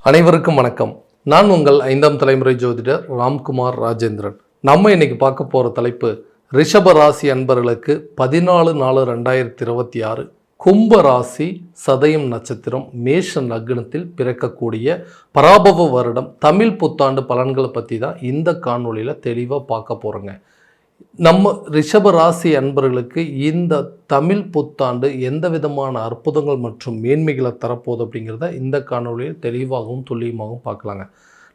அனைவருக்கும் வணக்கம். நான் உங்கள் 5ஆம் தலைமுறை ஜோதிடர் ராம்குமார் ராஜேந்திரன். நம்ம இன்னைக்கு பார்க்க போகிற தலைப்பு ரிஷப ராசி அன்பர்களுக்கு 14/4/2026 கும்ப ராசி சதயம் நட்சத்திரம் மேஷ லக்னத்தில் பிறக்கக்கூடிய பராபவ வருடம் தமிழ் புத்தாண்டு பலன்களை பற்றி தான் இந்த காணொலியில் தெளிவாக பார்க்க போகிறோங்க. நம்ம ரிஷப ராசி அன்பர்களுக்கு இந்த தமிழ் புத்தாண்டு எந்த விதமான அற்புதங்கள் மற்றும் மேன்மைகளை தரப்போகுது அப்படிங்கிறத இந்த காணொலியில் தெளிவாகவும் துல்லியமாகவும் பார்க்கலாங்க.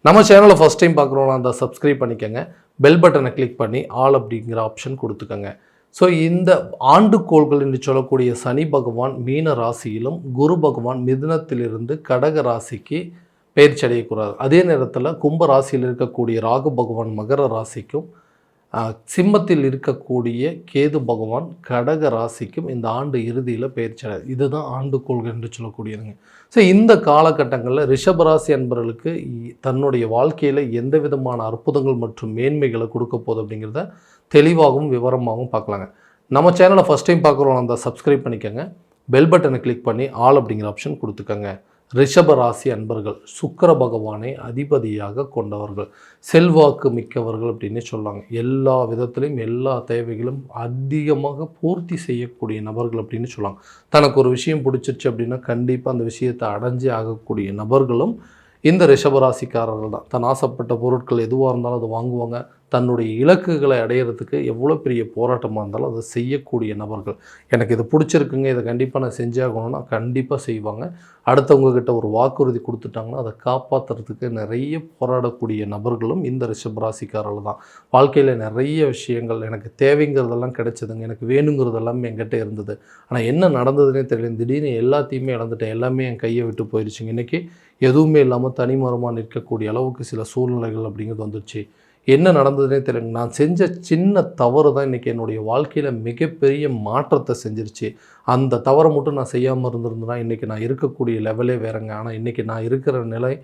நம்ம சேனலை ஃபஸ்ட் டைம் பார்க்குறோம்னா அந்த சப்ஸ்கிரைப் பண்ணிக்கோங்க, பெல் பட்டனை கிளிக் பண்ணி ஆல் அப்படிங்கிற ஆப்ஷன் கொடுத்துக்கோங்க. ஸோ இந்த ஆண்டுகோள்கள் என்று சொல்லக்கூடிய சனி பகவான் மீன ராசியிலும் குரு பகவான் மிதுனத்திலிருந்து கடக ராசிக்கு பயிற்சி அடையக்கூடாது. அதே நேரத்தில் கும்ப ராசியில் இருக்கக்கூடிய ராகு பகவான் மகர ராசிக்கும் சிம்மத்தில் இருக்கக்கூடிய கேது பகவான் கடக ராசிக்கும் இந்த ஆண்டு இறுதியில் பயிற்சி அடையாது. இதுதான் ஆண்டுகோள்கள் என்று சொல்லக்கூடியதுங்க. ஸோ இந்த காலகட்டங்களில் ரிஷபராசி அன்பர்களுக்கு தன்னுடைய வாழ்க்கையில் எந்த விதமான அற்புதங்கள் மற்றும் மேன்மைகளை கொடுக்க போகுது அப்படிங்கிறத தெளிவாகவும் விவரமாகவும் பார்க்கலாங்க. நம்ம சேனலை ஃபஸ்ட் டைம் பார்க்குறோம் அந்த சப்ஸ்கிரைப் பண்ணிக்கோங்க, பெல் பட்டனை கிளிக் பண்ணி ஆல் அப்படிங்கிற ஆப்ஷன் கொடுத்துக்கோங்க. ரிஷப ராசி அன்பர்கள் சுக்கிர பகவானை அதிபதியாக கொண்டவர்கள், செல்வாக்கு மிக்கவர்கள் அப்படின்னு சொல்லுவாங்க. எல்லா விதத்திலையும் எல்லா தேவைகளும் அதிகமாக பூர்த்தி செய்யக்கூடிய நபர்கள் அப்படின்னு சொல்லுவாங்க. தனக்கு ஒரு விஷயம் பிடிச்சிருச்சு அப்படின்னா கண்டிப்பாக அந்த விஷயத்தை அடைஞ்சே ஆகக்கூடிய நபர்களும் இந்த ரிஷபராசிக்காரர்கள் தான். தன் ஆசைப்பட்ட பொருட்கள் எதுவாக இருந்தாலும் அதை வாங்குவாங்க. தன்னுடைய இலக்குகளை அடையிறதுக்கு எவ்வளோ பெரிய போராட்டமாக இருந்தாலும் அதை செய்யக்கூடிய நபர்கள். எனக்கு இது பிடிச்சிருக்குங்க, இதை கண்டிப்பாக நான் செஞ்சாகணும்னா கண்டிப்பாக செய்வாங்க. அடுத்தவங்கக்கிட்ட ஒரு வாக்குறுதி கொடுத்துட்டாங்கன்னா அதை காப்பாற்றுறதுக்கு நிறைய போராடக்கூடிய நபர்களும் இந்த ரிஷபராசிக்காரர்கள் தான். வாழ்க்கையில் நிறைய விஷயங்கள் எனக்கு தேவைங்கிறதெல்லாம் கிடைச்சதுங்க, எனக்கு வேணுங்கிறதெல்லாம் என்கிட்ட இருந்தது, ஆனால் என்ன நடந்ததுன்னே தெரியல, திடீர்னு எல்லாத்தையுமே இழந்துட்டேன், எல்லாமே என் கையை விட்டு போயிடுச்சுங்க, இன்றைக்கி எதுவுமே இல்லாமல் தனிமரமாக நிற்கக்கூடிய அளவுக்கு சில சூழ்நிலைகள் அப்படிங்கிறது வந்துடுச்சு, என்ன நடந்ததுனே தெரியல, நான் செஞ்ச சின்ன தவறு தான் இன்றைக்கி என்னுடைய வாழ்க்கையில் மிகப்பெரிய மாற்றத்தை செஞ்சிருச்சு, அந்த தவறை மட்டும் நான் செய்யாமல் இருந்திருந்தேன்னா இன்றைக்கி நான் இருக்கக்கூடிய லெவலே வேறங்க, ஆனால் இன்றைக்கி நான் இருக்கிற நிலை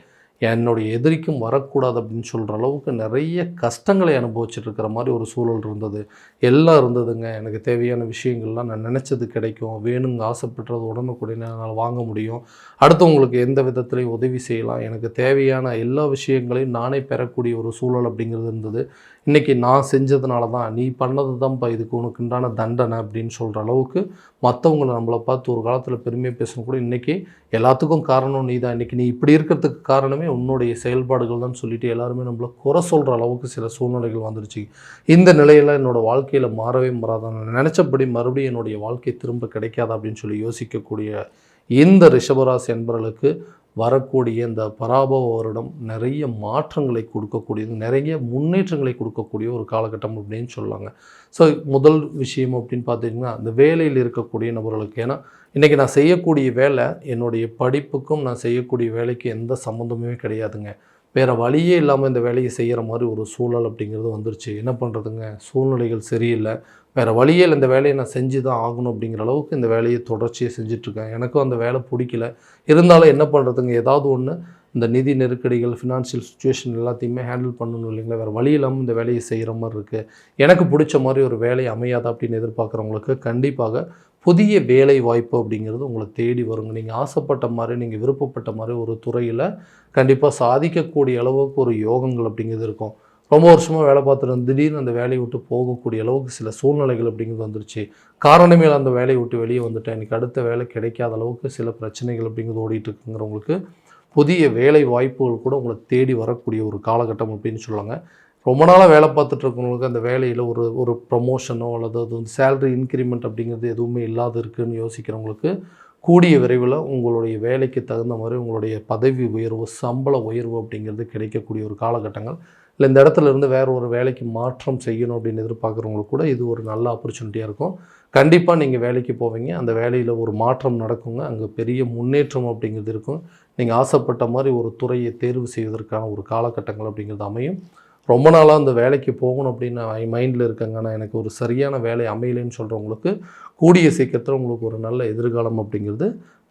என்னுடைய எதிரிக்கும் வரக்கூடாது அப்படின்னு சொல்கிற அளவுக்கு நிறைய கஷ்டங்களை அனுபவிச்சுட்டு இருக்கிற மாதிரி ஒரு சூழல் இருந்தது, எல்லாம் இருந்ததுங்க. எனக்கு தேவையான விஷயங்கள்லாம் நான் நினச்சது கிடைக்கும், வேணுங்க ஆசைப்படுறது உடனுக்குடனே என்னால் வாங்க முடியும், அடுத்தவங்களுக்கு எந்த விதத்துலையும் உதவி செய்யலாம், எனக்கு தேவையான எல்லா விஷயங்களையும் நானே பெறக்கூடிய ஒரு சூழல் அப்படிங்கிறது இருந்தது. இன்றைக்கி நான் செஞ்சதுனால தான், நீ பண்ணது தான்ப்பா இதுக்கு உனக்கு உண்டான தண்டனை அப்படின்னு சொல்கிற அளவுக்கு மற்றவங்களை நம்மளை பார்த்து ஒரு காலத்தில் பெருமையாக பேசணும் கூட இன்றைக்கி எல்லாத்துக்கும் காரணம் நீ தான், இன்றைக்கி நீ இப்படி இருக்கிறதுக்கு காரணமே உன்னுடைய செயல்பாடுகள் தான் சொல்லிட்டு எல்லாருமே நம்மளை குறை சொல்கிற அளவுக்கு சில சூழ்நிலைகள் வந்துருச்சு. இந்த நிலையில் என்னோடய வாழ்க்கையில் மாறவே மாறாதான், நினச்சபடி மறுபடியும் என்னுடைய வாழ்க்கை திரும்ப கிடைக்காதா அப்படின்னு சொல்லி யோசிக்கக்கூடிய இந்த ரிஷபராசி என்பவர்களுக்கு வரக்கூடிய இந்த பராபவ வருடம் நிறைய மாற்றங்களை கொடுக்கக்கூடியது, நிறைய முன்னேற்றங்களை கொடுக்கக்கூடிய ஒரு காலகட்டம் அப்படின்னு சொல்லுவாங்க. ஸோ முதல் விஷயம் அப்படின்னு பார்த்தீங்கன்னா இந்த வேலையில் இருக்கக்கூடிய நபர்களுக்கு, ஏன்னா இன்றைக்கி நான் செய்யக்கூடிய வேலை என்னுடைய படிப்புக்கும் நான் செய்யக்கூடிய வேலைக்கு எந்த சம்மந்தமுமே கிடையாதுங்க, வேறு வழியே இல்லாமல் இந்த வேலையை செய்கிற மாதிரி ஒரு சூழல் அப்படிங்கிறது வந்துருச்சு. என்ன பண்ணுறதுங்க, சூழ்நிலைகள் சரியில்லை, வேறு வழியில் இந்த வேலையை நான் செஞ்சு தான் ஆகணும் அப்படிங்கிற அளவுக்கு இந்த வேலையை தொடர்ச்சியாக செஞ்சிட்ருக்கேன், எனக்கும் அந்த வேலை பிடிக்கல, இருந்தாலும் என்ன பண்ணுறதுங்க, ஏதாவது ஒன்று இந்த நிதி நெருக்கடிகள் ஃபினான்ஷியல் சுச்சுவேஷன் எல்லாத்தையுமே ஹேண்டில் பண்ணணும் இல்லைங்களா, வேறு வழி இல்லாமல் இந்த வேலையை செய்கிற மாதிரி இருக்குது, எனக்கு பிடிச்ச மாதிரி ஒரு வேலை அமையாதா அப்படின்னு எதிர்பார்க்குறவங்களுக்கு கண்டிப்பாக புதிய வேலை வாய்ப்பு அப்படிங்கிறது உங்களை தேடி வருங்க. நீங்கள் ஆசைப்பட்ட மாதிரி நீங்கள் விருப்பப்பட்ட மாதிரி ஒரு துறையில் கண்டிப்பாக சாதிக்கக்கூடிய அளவுக்கு ஒரு யோகங்கள் அப்படிங்கிறது இருக்கும். ரொம்ப வருஷமாக வேலை பார்த்துட்டு திடீர்னு அந்த வேலையை விட்டு போகக்கூடிய அளவுக்கு சில சூழ்நிலைகள் அப்படிங்கிறது வந்துருச்சு, காரணமே அந்த வேலையை விட்டு வெளியே வந்துட்டேன், எனக்கு அடுத்த வேலை கிடைக்காத அளவுக்கு சில பிரச்சனைகள் அப்படிங்கிறது ஓடிட்டு இருக்குங்கிறவங்களுக்கு புதிய வேலை வாய்ப்புகள் கூட உங்களை தேடி வரக்கூடிய ஒரு காலகட்டம் அப்படின்னு சொல்லுவாங்க. ரொம்ப நாளாக வேலை பார்த்துட்ருக்கவங்களுக்கு அந்த வேலையில் ஒரு ப்ரமோஷனோ அல்லது அது வந்து சேலரி இன்க்ரிமெண்ட் அப்படிங்கிறது எதுவுமே இல்லாத இருக்குதுன்னு யோசிக்கிறவங்களுக்கு கூடிய விரைவில் உங்களுடைய வேலைக்கு தகுந்த மாதிரி உங்களுடைய பதவி உயர்வு சம்பள உயர்வு அப்படிங்கிறது கிடைக்கக்கூடிய ஒரு காலகட்டங்கள், இல்லை இந்த இடத்துல இருந்து வேறு ஒரு வேலைக்கு மாற்றம் செய்யணும் அப்படின்னு எதிர்பார்க்குறவங்களுக்கு கூட இது ஒரு நல்ல ஆப்பர்ச்சுனிட்டியாக இருக்கும். கண்டிப்பாக நீங்கள் வேலைக்கு போவீங்க, அந்த வேலையில் ஒரு மாற்றம் நடக்குங்க, அங்கே பெரிய முன்னேற்றம் அப்படிங்கிறது இருக்கும், நீங்கள் ஆசைப்பட்ட மாதிரி ஒரு துறையை தேர்வு செய்வதற்கான ஒரு காலகட்டங்கள் அப்படிங்கிறது அமையும். ரொம்ப நாளாக அந்த வேலைக்கு போகணும் அப்படின்னு மைண்டில் இருக்காங்க, ஆனால் எனக்கு ஒரு சரியான வேலை அமையலைன்னு சொல்கிறவங்களுக்கு கூடிய சீக்கிரத்தில் உங்களுக்கு ஒரு நல்ல எதிர்காலம் அப்படிங்கிறது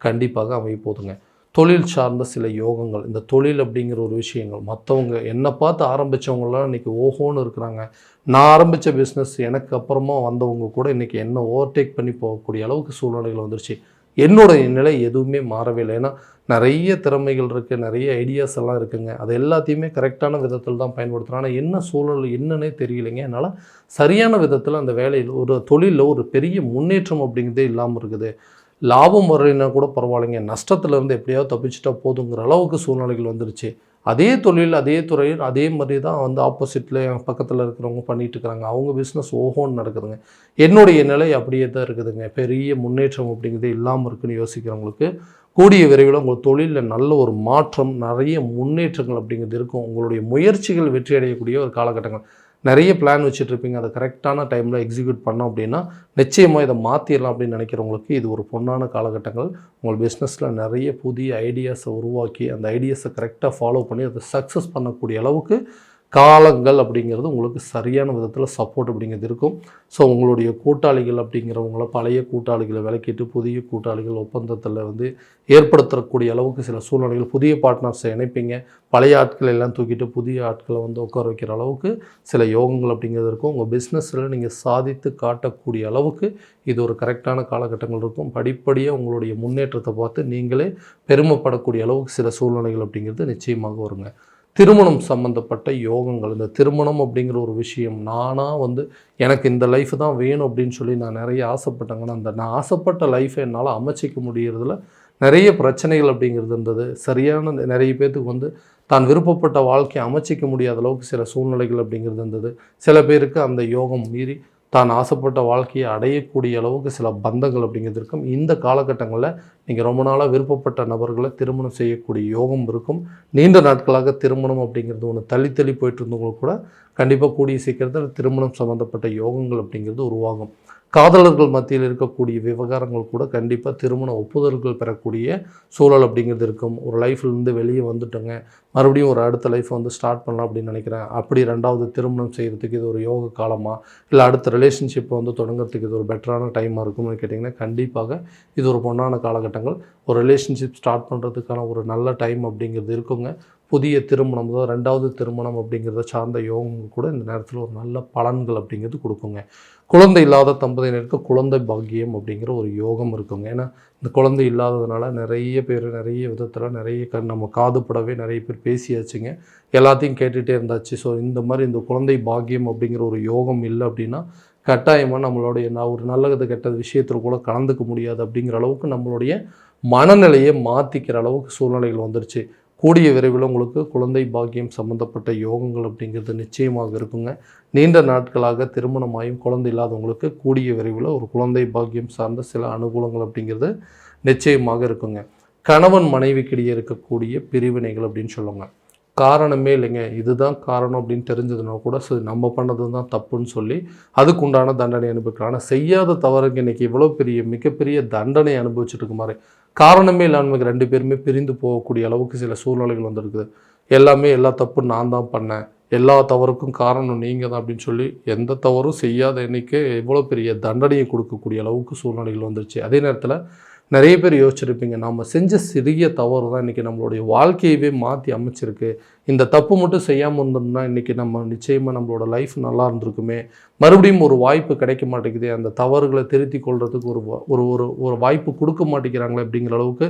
கண்டிப்பாக அமைய போதுங்க. தொழில் சார்ந்த சில யோகங்கள், இந்த தொழில் அப்படிங்கிற ஒரு விஷயங்கள், மற்றவங்க என்னை பார்த்து ஆரம்பித்தவங்களாம் இன்றைக்கி ஓஹோன்னு இருக்கிறாங்க, நான் ஆரம்பித்த பிஸ்னஸ் எனக்கு அப்புறமா வந்தவங்க கூட இன்றைக்கி என்ன ஓவர்டேக் பண்ணி போகக்கூடிய அளவுக்கு சூழ்நிலைகள் வந்துருச்சு, என்னோடய நிலை எதுவுமே மாறவே இல்லை, ஏன்னா நிறைய திறமைகள் இருக்குது, நிறைய ஐடியாஸ் எல்லாம் இருக்குங்க. அது எல்லாத்தையுமே கரெக்டான விதத்தில் தான் பயன்படுத்துகிறேன். ஆனால் என்ன சூழல் என்னன்னே தெரியலைங்க. என்னால் சரியான விதத்தில் அந்த வேலையில் ஒரு தொழிலில் ஒரு பெரிய முன்னேற்றம் அப்படிங்கிறதே இல்லாமல் இருக்குது. லாபம் வரலைன்னா கூட பரவாயில்லைங்க, நஷ்டத்துலேருந்து எப்படியாவது தப்பிச்சிட்டா போதுங்கிற அளவுக்கு சூழ்நிலைகள் வந்துருச்சு. அதே தொழில், அதே துறையில் அதே மாதிரி தான் வந்து ஆப்போசிட்டில் என் பக்கத்தில் இருக்கிறவங்க பண்ணிகிட்டு இருக்கிறாங்க. அவங்க பிஸ்னஸ் ஓஹோன்னு நடக்குதுங்க. என்னுடைய நிலை அப்படியே தான் இருக்குதுங்க. பெரிய முன்னேற்றம் அப்படிங்கிறதே இல்லாமல் இருக்குன்னு யோசிக்கிறவங்களுக்கு கூடிய விரைவில் உங்கள் தொழிலில் நல்ல ஒரு மாற்றம், நிறைய முன்னேற்றங்கள் அப்படிங்கிறது இருக்கும். உங்களுடைய முயற்சிகள் வெற்றி அடையக்கூடிய ஒரு காலகட்டங்கள். நிறைய பிளான் வச்சுட்ருப்பீங்க, அதை கரெக்டான டைமில் எக்ஸிக்யூட் பண்ணோம் அப்படின்னா நிச்சயமாக இதை மாற்றிடலாம் அப்படின்னு நினைக்கிறவங்களுக்கு இது ஒரு பொன்னான காலகட்டங்கள். உங்கள் பிஸ்னஸில் நிறைய புதிய ஐடியாஸை உருவாக்கி அந்த ஐடியாஸை கரெக்டாக ஃபாலோ பண்ணி அதை சக்ஸஸ் பண்ணக்கூடிய அளவுக்கு காலங்கள் அப்படிங்கிறது உங்களுக்கு சரியான விதத்தில் சப்போர்ட் அப்படிங்கிறது இருக்கும். ஸோ உங்களுடைய கூட்டாளிகள் அப்படிங்கிறவங்கள பழைய கூட்டாளிகளை விலக்கிட்டு புதிய கூட்டாளிகள் ஒப்பந்தத்தில் வந்து ஏற்படுத்தக்கூடிய அளவுக்கு சில சூழ்நிலைகள், புதிய பார்ட்னர்ஸை இணைப்பீங்க. பழைய ஆட்களை எல்லாம் தூக்கிட்டு புதிய ஆட்களை வந்து உட்கார வைக்கிற அளவுக்கு சில யோகங்கள் அப்படிங்கிறது இருக்கும். உங்கள் பிஸ்னஸில் நீங்கள் சாதித்து காட்டக்கூடிய அளவுக்கு இது ஒரு கரெக்டான காலகட்டங்கள் இருக்கும். படிப்படியாக உங்களுடைய முன்னேற்றத்தை பார்த்து நீங்களே பெருமைப்படக்கூடிய அளவுக்கு சில சூழ்நிலைகள் அப்படிங்கிறது நிச்சயமாக வருங்க. திருமணம் சம்மந்தப்பட்ட யோகங்கள், இந்த திருமணம் அப்படிங்கிற ஒரு விஷயம் நானாக வந்து எனக்கு இந்த லைஃப் தான் வேணும் அப்படின்னு சொல்லி நான் நிறைய ஆசைப்பட்டேங்கன்னா, அந்த நான் ஆசைப்பட்ட லைஃப்பை என்னால் அமைச்சிக்க முடியறதில் நிறைய பிரச்சனைகள் அப்படிங்கிறது இருந்தது. சரியான நிறைய பேர்த்துக்கு வந்து தான் விருப்பப்பட்ட வாழ்க்கையை அமைச்சிக்க முடியாத அளவுக்கு சில சூழ்நிலைகள் அப்படிங்கிறது இருந்தது. சில பேருக்கு அந்த யோகம் மீறி தான் ஆசைப்பட்ட வாழ்க்கையை அடையக்கூடிய அளவுக்கு சில பந்தங்கள் அப்படிங்கிறது இருக்கும். இந்த காலகட்டங்களில் நீங்கள் ரொம்ப நாளாக விருப்பப்பட்ட நபர்களை திருமணம் செய்யக்கூடிய யோகம் இருக்கும். நீண்ட நாட்களாக திருமணம் அப்படிங்கிறது ஒன்று தள்ளி போயிட்டு இருந்தவங்களுக்கு கூட கண்டிப்பாக கூடிய சீக்கிரத்தில் திருமணம் சம்மந்தப்பட்ட யோகங்கள் அப்படிங்கிறது உருவாகும். காதலர்கள் மத்தியில் இருக்கக்கூடிய விவகாரங்கள் கூட கண்டிப்பாக திருமண ஒப்புதல்கள் பெறக்கூடிய சூழல் அப்படிங்கிறது இருக்கும். ஒரு லைஃப்லேருந்து வெளியே வந்துட்டோங்க, மறுபடியும் ஒரு அடுத்த லைஃப்பை வந்து ஸ்டார்ட் பண்ணலாம் அப்படின்னு நினைக்கிறேன். அப்படி ரெண்டாவது திருமணம் செய்கிறதுக்கு இது ஒரு யோக காலமாக, இல்லை அடுத்த ரிலேஷன்ஷிப்பை வந்து தொடங்குறதுக்கு இது ஒரு பெட்டரான டைமாக இருக்கும்னு கேட்டிங்கன்னா கண்டிப்பாக இது ஒரு பொன்னான காலகட்டங்கள். ஒரு ரிலேஷன்ஷிப் ஸ்டார்ட் பண்ணுறதுக்கான ஒரு நல்ல டைம் அப்படிங்கிறது இருக்குங்க. புதிய திருமணம் தான் ரெண்டாவது திருமணம் அப்படிங்கிறத சார்ந்த யோகங்கள் கூட இந்த நேரத்தில் ஒரு நல்ல பலன்கள் அப்படிங்கிறது கொடுக்குங்க. குழந்தை இல்லாத தம்பதியினருக்கு குழந்தை பாக்கியம் அப்படிங்கிற ஒரு யோகம் இருக்குங்க. ஏன்னா இந்த குழந்தை இல்லாததுனால நிறைய பேர் நிறைய விதத்தில் நிறைய நம்ம காதுபடவே நிறைய பேர் பேசியாச்சுங்க, எல்லாத்தையும் கேட்டுகிட்டே இருந்தாச்சு. ஸோ இந்த மாதிரி இந்த குழந்தை பாக்கியம் அப்படிங்கிற ஒரு யோகம் இல்லை அப்படின்னா கட்டாயமாக நம்மளுடைய ஒரு நல்லது கெட்ட விஷயத்தில் கூட கலந்துக்க முடியாது அப்படிங்கிற அளவுக்கு நம்மளுடைய மனநிலையை மாற்றிக்கிற அளவுக்கு சூழ்நிலைகள் வந்துருச்சு. கூடிய விரைவில் உங்களுக்கு குழந்தை பாக்கியம் சம்மந்தப்பட்ட யோகங்கள் அப்படிங்கிறது நிச்சயமாக இருக்குங்க. நீண்ட நாட்களாக திருமணமாயும் குழந்தை இல்லாதவங்களுக்கு கூடிய விரைவில் ஒரு குழந்தை பாக்கியம் சார்ந்த சில அனுகூலங்கள் அப்படிங்கிறது நிச்சயமாக இருக்குங்க. கணவன் மனைவிக்கிடையே இருக்கக்கூடிய பிரிவினைகள் அப்படின்னு சொல்லுவாங்க, காரணமே இல்லைங்க, இதுதான் காரணம் அப்படின்னு தெரிஞ்சதுன்னா கூட சரி நம்ம பண்ணது தான் தப்புன்னு சொல்லி அதுக்குண்டான தண்டனை அனுபவிக்கலாம். ஆனால் செய்யாத தவறுக்கு இன்றைக்கி இவ்வளோ மிகப்பெரிய தண்டனை அனுபவிச்சுட்டு இருக்க மாதிரி காரணமே இல்லாமல் ரெண்டு பேருமே பிரிந்து போகக்கூடிய அளவுக்கு சில சூழ்நிலைகள் வந்துருக்குது. எல்லா தப்பும் நான் தான் பண்ணேன், எல்லா தவறுக்கும் காரணம் நீங்கள் தான் அப்படின்னு சொல்லி எந்த தவறும் செய்யாத எண்ணிக்கை எவ்வளோ பெரிய தண்டனையை கொடுக்கக்கூடிய அளவுக்கு சூழ்நிலைகள் வந்துருச்சு. அதே நேரத்தில் நிறைய பேர் யோசிச்சிருப்பீங்க, நம்ம செஞ்ச சிறிய தவறு தான் இன்றைக்கி நம்மளுடைய வாழ்க்கையவே மாற்றி அமைச்சிருக்கு. இந்த தப்பு மட்டும் செய்யாமல் இருந்தோம்னா இன்றைக்கி நம்ம நிச்சயமாக நம்மளோட லைஃப் நல்லா இருந்திருக்குமே, மறுபடியும் ஒரு வாய்ப்பு கிடைக்க மாட்டேங்குது, அந்த தவறுகளை திருத்தி கொள்றதுக்கு ஒரு வாய்ப்பு கொடுக்க மாட்டேங்கிறாங்களே அப்படிங்கிற அளவுக்கு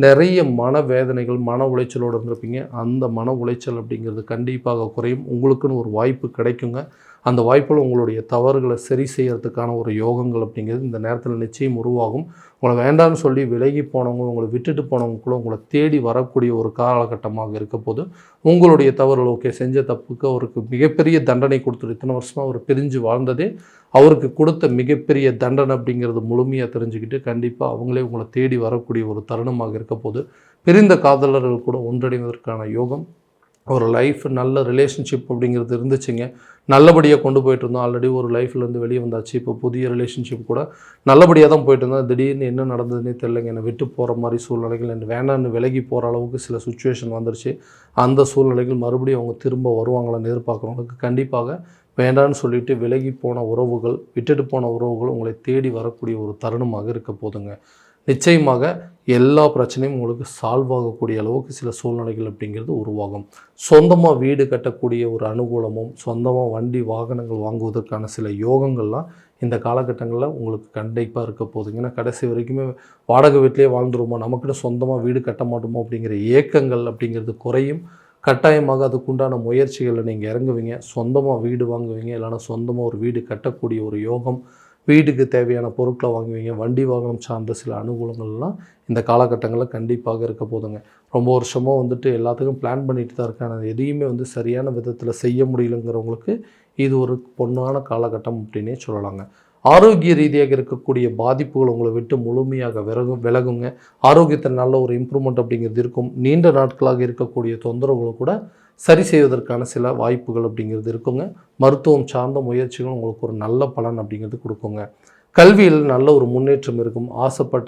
நிறைய மனவேதனைகள் மன உளைச்சலோடு இருந்திருப்பீங்க. அந்த மன உளைச்சல் அப்படிங்கிறது கண்டிப்பாக குறையும். உங்களுக்குன்னு ஒரு வாய்ப்பு கிடைக்குங்க. அந்த வாய்ப்பில் உங்களுடைய தவறுகளை சரி செய்கிறதுக்கான ஒரு யோகங்கள் அப்படிங்கிறது இந்த நேரத்தில் நிச்சயம் உருவாகும். உங்களை வேண்டாம்னு சொல்லி விலகி போனவங்க, உங்களை விட்டுட்டு போனவங்க கூட உங்களை தேடி வரக்கூடிய ஒரு காலகட்டமாக இருக்க போது உங்களுடைய தவறுகள் ஓகே செஞ்ச தப்புக்கு அவருக்கு மிகப்பெரிய தண்டனை கொடுத்துரு. இத்தனை வருஷமாக அவர் பிரிஞ்சு வாழ்ந்ததே அவருக்கு கொடுத்த மிகப்பெரிய தண்டனை அப்படிங்கிறது முழுமையாக தெரிஞ்சுக்கிட்டு கண்டிப்பாக அவங்களே உங்களை தேடி வரக்கூடிய ஒரு தருணமாக இருக்க போது பிரிந்த காதலர்கள் கூட ஒன்றிணைவதற்கான யோகம், ஒரு லைஃப் நல்ல ரிலேஷன்ஷிப் அப்படிங்கிறது இருந்துச்சுங்க, நல்லபடியாக கொண்டு போயிட்டு இருந்தோம். ஆல்ரெடி ஒரு லைஃப்லேருந்து வெளியே வந்தாச்சு, இப்போ புதிய ரிலேஷன்ஷிப் கூட நல்லபடியாக தான் போயிட்டு இருந்தோம். திடீர்னு என்ன நடந்ததுன்னே தெரியலைங்க, என்னை விட்டு போகிற மாதிரி சூழ்நிலைகள், என்ன வேண்டான்னு விலகி போகிற அளவுக்கு சில சுச்சுவேஷன் வந்துருச்சு. அந்த சூழ்நிலைகள் மறுபடியும் அவங்க திரும்ப வருவாங்களான்னு எதிர்பார்க்குறவங்களுக்கு கண்டிப்பாக வேண்டான்னு சொல்லிட்டு விலகி போன உறவுகள், விட்டுட்டு போன உறவுகள் உங்களை தேடி வரக்கூடிய ஒரு தருணமாக இருக்க போதுங்க. நிச்சயமாக எல்லா பிரச்சனையும் உங்களுக்கு சால்வ் ஆகக்கூடிய அளவுக்கு சில சூழ்நிலைகள் அப்படிங்கிறது உருவாகும். சொந்தமாக வீடு கட்டக்கூடிய ஒரு அனுகூலமும், சொந்தமாக வண்டி வாகனங்கள் வாங்குவதற்கான சில யோகங்கள்லாம் இந்த காலகட்டங்களில் உங்களுக்கு கண்டிப்பாக இருக்க போகுதுங்க. ஏன்னா கடைசி வரைக்குமே வாடகை வீட்டிலே வாழ்ந்துருமோ, நமக்குன்னு சொந்தமாக வீடு கட்ட மாட்டோமோ அப்படிங்கிற ஏக்கங்கள் அப்படிங்கிறது குறையும். கட்டாயமாக அதுக்குண்டான முயற்சிகளில் நீங்கள் இறங்குவீங்க. சொந்தமாக வீடு வாங்குவீங்க, இல்லைனா சொந்தமாக ஒரு வீடு கட்டக்கூடிய ஒரு யோகம், வீட்டுக்கு தேவையான பொருட்களை வாங்குவீங்க. வண்டி வாகனம் சார்ந்த சில அனுகூலங்கள்லாம் இந்த காலகட்டங்களில் கண்டிப்பாக இருக்க போதுங்க. ரொம்ப வருஷமாக வந்துட்டு எல்லாத்துக்கும் பிளான் பண்ணிட்டு தான் இருக்கேன். ஆனால் எதையுமே சரியான விதத்தில் செய்ய முடியலங்கிறவங்களுக்கு இது ஒரு பொன்னான காலகட்டம் அப்படின்னே சொல்லலாங்க. ஆரோக்கிய ரீதியாக இருக்கக்கூடிய பாதிப்புகள் உங்களை விட்டு முழுமையாக விலகுங்க. ஆரோக்கியத்தில் நல்ல ஒரு இம்ப்ரூவ்மெண்ட் அப்படிங்கிறது இருக்கும். நீண்ட நாட்களாக இருக்கக்கூடிய தொந்தரவுகளை கூட சரி செய்வதற்கான சில வாய்ப்புகள் அப்படிங்கிறது இருக்குங்க. மருத்துவம் சார்ந்த முயற்சிகள் உங்களுக்கு ஒரு நல்ல பலன் அப்படிங்கிறது கொடுக்குங்க. கல்வியில் நல்ல ஒரு முன்னேற்றம் இருக்கும்.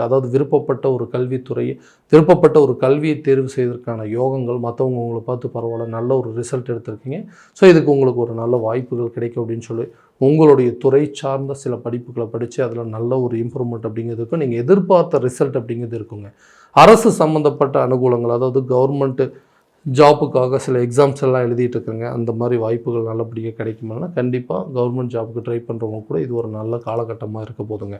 அதாவது விருப்பப்பட்ட ஒரு கல்வித்துறை, விருப்பப்பட்ட ஒரு கல்வியை தேர்வு செய்வதற்கான யோகங்கள், மற்றவங்க உங்களை பார்த்து பரவாயில்ல நல்ல ஒரு ரிசல்ட் எடுத்திருக்கீங்க, ஸோ இதுக்கு உங்களுக்கு ஒரு நல்ல வாய்ப்புகள் கிடைக்கும் அப்படின்னு சொல்லி உங்களுடைய துறை சார்ந்த சில படிப்புகளை படித்து அதில் நல்ல ஒரு இம்ப்ரூவ்மெண்ட் அப்படிங்கிறது இருக்கும். நீங்கள் எதிர்பார்த்த ரிசல்ட் அப்படிங்கிறது இருக்குங்க. அரசு சம்மந்தப்பட்ட அனுகூலங்கள், அதாவது கவர்மெண்ட்டு ஜாப்புக்காக சில எக்ஸாம்ஸ் எல்லாம் எழுதிட்டு இருக்குங்க. அந்த மாதிரி வாய்ப்புகள் நல்லபடியாக கிடைக்குமானா கண்டிப்பாக கவர்மெண்ட் ஜாபுக்கு ட்ரை பண்ணுறவங்க கூட இது ஒரு நல்ல காலகட்டமாக இருக்க போதுங்க.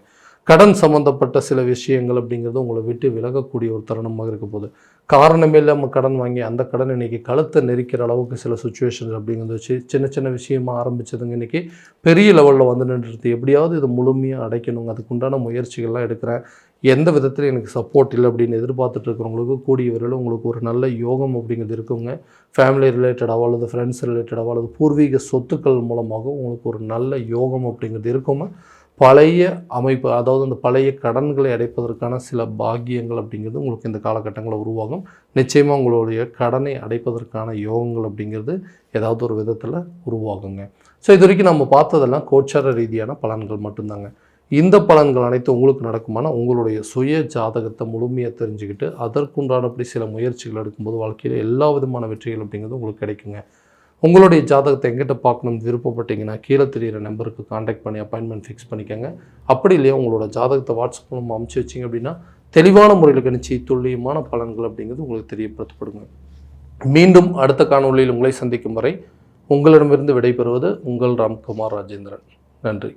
கடன் சம்மந்தப்பட்ட சில விஷயங்கள் அப்படிங்கிறது உங்களை விட்டு விலகக்கூடிய ஒரு தருணமாக இருக்க போகுது. காரணமே இல்லாமல் கடன் வாங்கி அந்த கடன் இன்றைக்கி கழுத்தை நெரிக்கிற அளவுக்கு சில சுச்சுவேஷன்ஸ் அப்படிங்கிறது வச்சு சின்ன சின்ன விஷயமாக ஆரம்பிச்சதுங்க இன்றைக்கி பெரிய லெவலில் வந்து நின்றுட்டு எப்படியாவது இது முழுமையாக அடைக்கணுங்க, அதுக்குண்டான முயற்சிகள்லாம் எடுக்கிறேன், எந்த விதத்தில் எனக்கு சப்போர்ட் இல்லை அப்படின்னு எதிர்பார்த்துட்டு இருக்கிறவங்களுக்கு கூடிய விரைவில் உங்களுக்கு ஒரு நல்ல யோகம் அப்படிங்கிறது இருக்குங்க. ஃபேமிலி ரிலேட்டடாகவோ அல்லது ஃப்ரெண்ட்ஸ் ரிலேட்டடாகவோ அல்லது பூர்வீக சொத்துக்கள் மூலமாக உங்களுக்கு ஒரு நல்ல யோகம் அப்படிங்கிறது இருக்குங்க. பழைய அமைப்பு, அதாவது அந்த பழைய கடன்களை அடைப்பதற்கான சில பாக்கியங்கள் அப்படிங்கிறது உங்களுக்கு இந்த காலகட்டங்களில் உருவாகும். நிச்சயமாக உங்களுடைய கடனை அடைப்பதற்கான யோகங்கள் அப்படிங்கிறது ஏதாவது ஒரு விதத்தில் உருவாகுங்க. ஸோ இது வரைக்கும் நம்ம பார்த்ததெல்லாம் கோச்சார ரீதியான பலன்கள் மட்டும்தாங்க. இந்த பலன்கள் அனைத்து உங்களுக்கு நடக்குமானா உங்களுடைய சுய ஜாதகத்தை முழுமையாக தெரிஞ்சுக்கிட்டு அதற்குண்டானபடி சில முயற்சிகள் எடுக்கும்போது வாழ்க்கையில் எல்லா விதமான வெற்றிகள் அப்படிங்கிறது உங்களுக்கு கிடைக்குங்க. உங்களுடைய ஜாதகத்தை எங்கிட்ட பார்க்கணும்னு விருப்பப்பட்டீங்கன்னா கீழே தெரிகிற நம்பருக்கு காண்டாக்ட் பண்ணி அப்பாயின்மெண்ட் ஃபிக்ஸ் பண்ணிக்கோங்க. அப்படி இல்லையா உங்களோட ஜாதகத்தை வாட்ஸ்அப் மூலமாக அமுச்சு வச்சிங்க அப்படின்னா தெளிவான முறையில் கணிச்சு துல்லியமான பலன்கள் அப்படிங்கிறது உங்களுக்கு தெரியப்படுத்தப்படுங்க. மீண்டும் அடுத்த காணொளியில் உங்களை சந்திக்கும் வரை உங்களிடமிருந்து விடைபெறுவது உங்கள் ராம்குமார் ராஜேந்திரன். நன்றி.